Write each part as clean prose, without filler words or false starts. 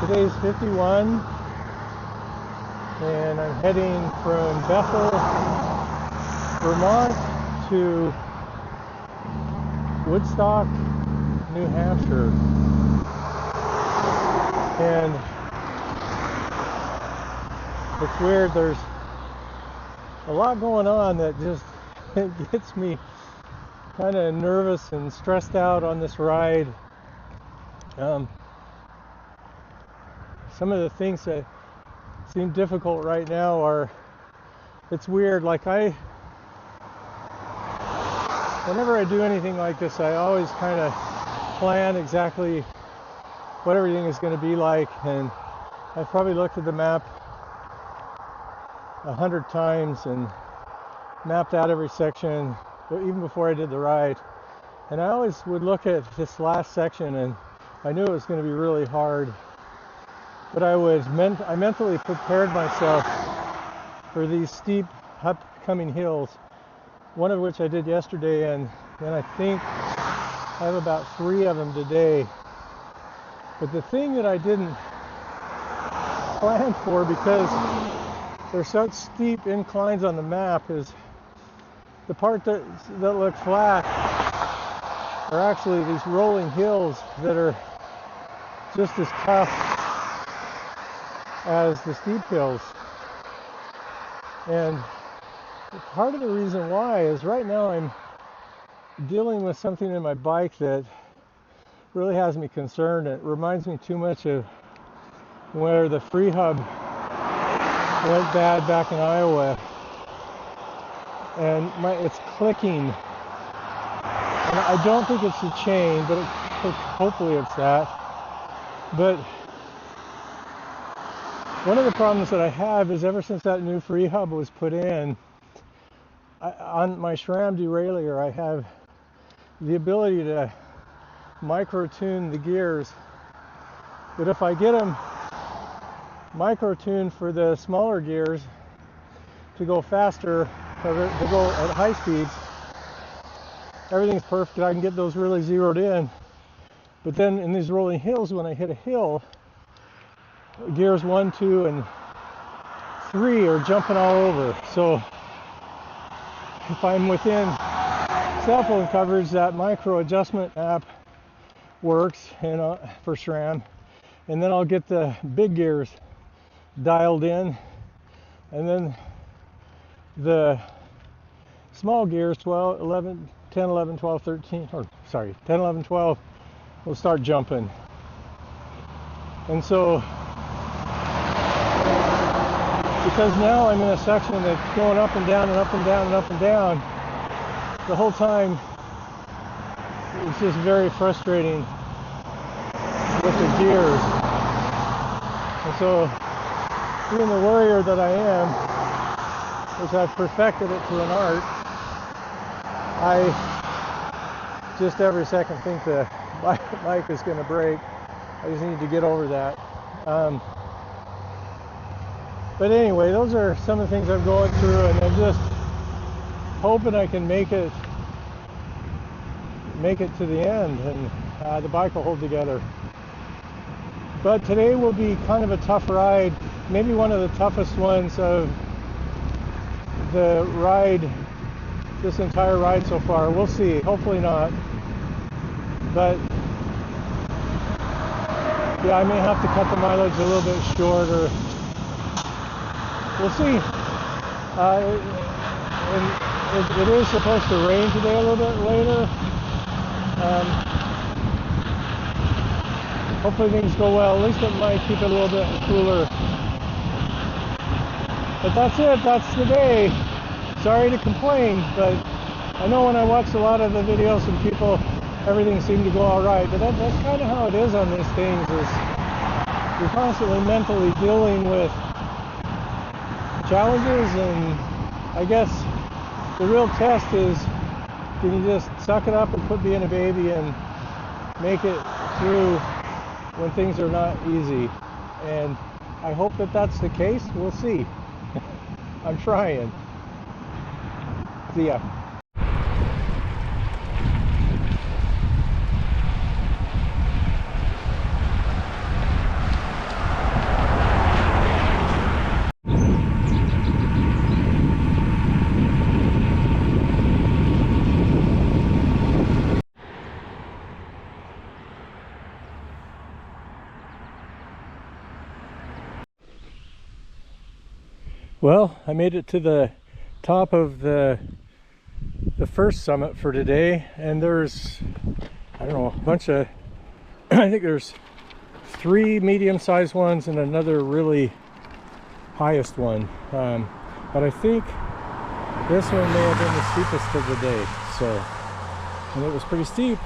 Today's 51, and I'm heading from Bethel, Vermont to Woodstock, New Hampshire. And it's weird, there's a lot going on that just gets me kind of nervous and stressed out on this ride. Some of the things that seem difficult right now are, it's weird, like whenever I do anything like this, I always kind of plan exactly what everything is going to be like, and I've probably looked at the map 100 times and mapped out every section, even before I did the ride. And I always would look at this last section, and I knew it was going to be really hard. But I mentally prepared myself for these steep upcoming hills, one of which I did yesterday, and I think I have about 3 of them today. But the thing that I didn't plan for, because there's such steep inclines on the map, is the part that look flat are actually these rolling hills that are just as tough as the steep hills. And part of the reason why is right now I'm dealing with something in my bike that really has me concerned. It reminds me too much of where the free hub went bad back in Iowa, and it's clicking. And I don't think it's the chain, but hopefully it's that. But one of the problems that I have is, ever since that new free hub was put in, on my SRAM derailleur, I have the ability to micro-tune the gears. But if I get them micro-tuned for the smaller gears to go faster, or to go at high speeds, everything's perfect. I can get those really zeroed in. But then in these rolling hills, when I hit a hill, gears 1, 2, and 3 are jumping all over. So if I'm within cell phone coverage, that micro adjustment app works, and for SRAM, and then I'll get the big gears dialed in, and then the small gears 12, 11, 10, 11, 12, 13, or sorry, 10, 11, 12 will start jumping. And so, because now I'm in a section that's going up and down and up and down and up and down, the whole time it's just very frustrating with the gears. And so, being the warrior that I am, which I've perfected it to an art, I just every second think the bike is going to break. I just need to get over that. But anyway, those are some of the things I'm going through, and I'm just hoping I can make it to the end, and the bike will hold together. But today will be kind of a tough ride, maybe one of the toughest ones of the ride, this entire ride so far. We'll see, hopefully not. But yeah, I may have to cut the mileage a little bit shorter. We'll see. It is supposed to rain today a little bit later. Hopefully things go well. At least it might keep it a little bit cooler. But that's it. That's the day. Sorry to complain, but I know when I watch a lot of the videos from people, everything seemed to go all right. But that's kind of how it is on these things. Is you're constantly mentally dealing with challenges, and I guess the real test is, can you just suck it up and quit being a baby and make it through when things are not easy? And I hope that that's the case. We'll see. I'm trying. See ya. Well, I made it to the top of the first summit for today, and there's, I don't know, a bunch of I think there's 3 medium-sized ones and another really highest one, but I think this one may have been the steepest of the day, so, and it was pretty steep.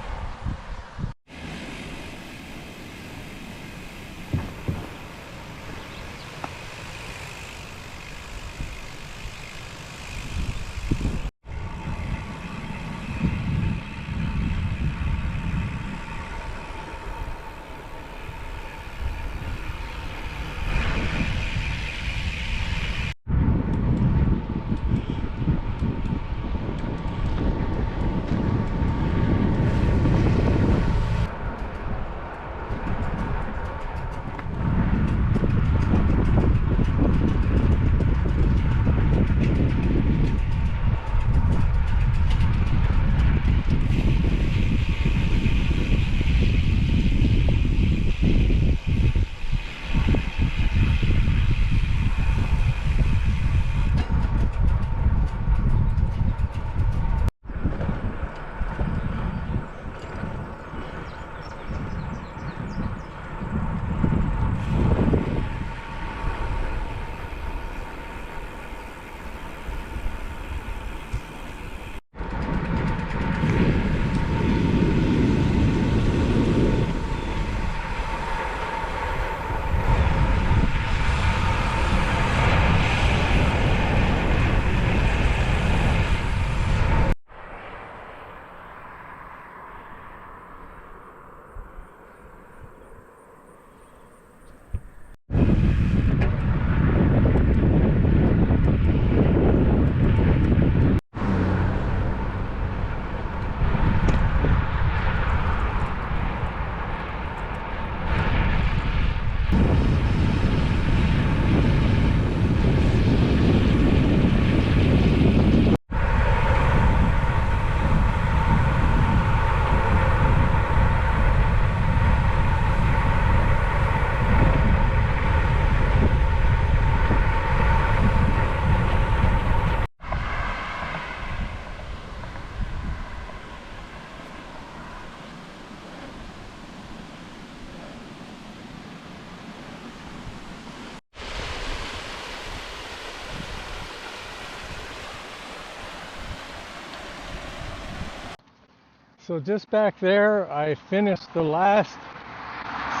So just back there, I finished the last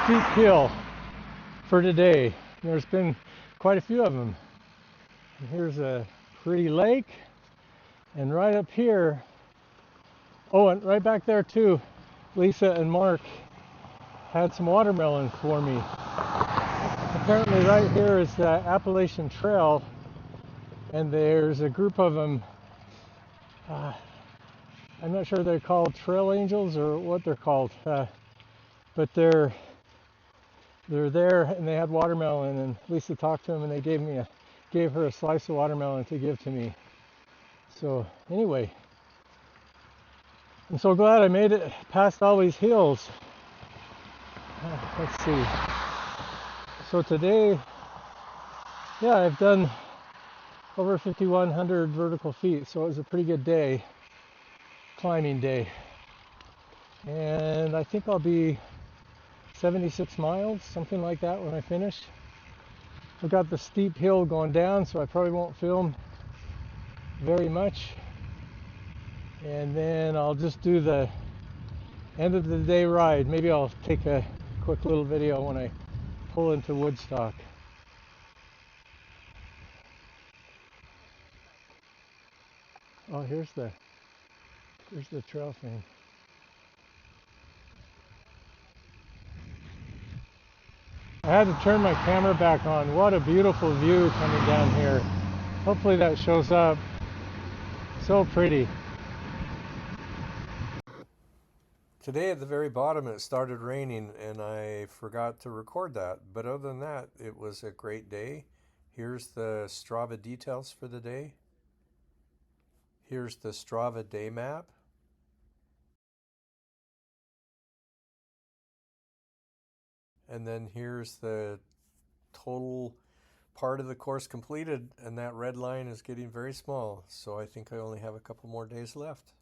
steep hill for today. There's been quite a few of them. And here's a pretty lake, and right up here, oh, and right back there too, Lisa and Mark had some watermelons for me. Apparently right here is the Appalachian Trail, and there's a group of them. I'm not sure they're called trail angels or what they're called, but they're there, and they had watermelon, and Lisa talked to them, and they gave her a slice of watermelon to give to me. So anyway, I'm so glad I made it past all these hills. Let's see. So today, yeah, I've done over 5,100 vertical feet, so it was a pretty good day, climbing day. And I think I'll be 76 miles, something like that, when I finish. I've got the steep hill going down, so I probably won't film very much. And then I'll just do the end of the day ride. Maybe I'll take a quick little video when I pull into Woodstock. Oh, here's the trail thing. I had to turn my camera back on. What a beautiful view coming down here. Hopefully that shows up. So pretty. Today at the very bottom it started raining and I forgot to record that. But other than that, it was a great day. Here's the Strava details for the day. Here's the Strava day map. And then here's the total part of the course completed, and that red line is getting very small. So I think I only have a couple more days left.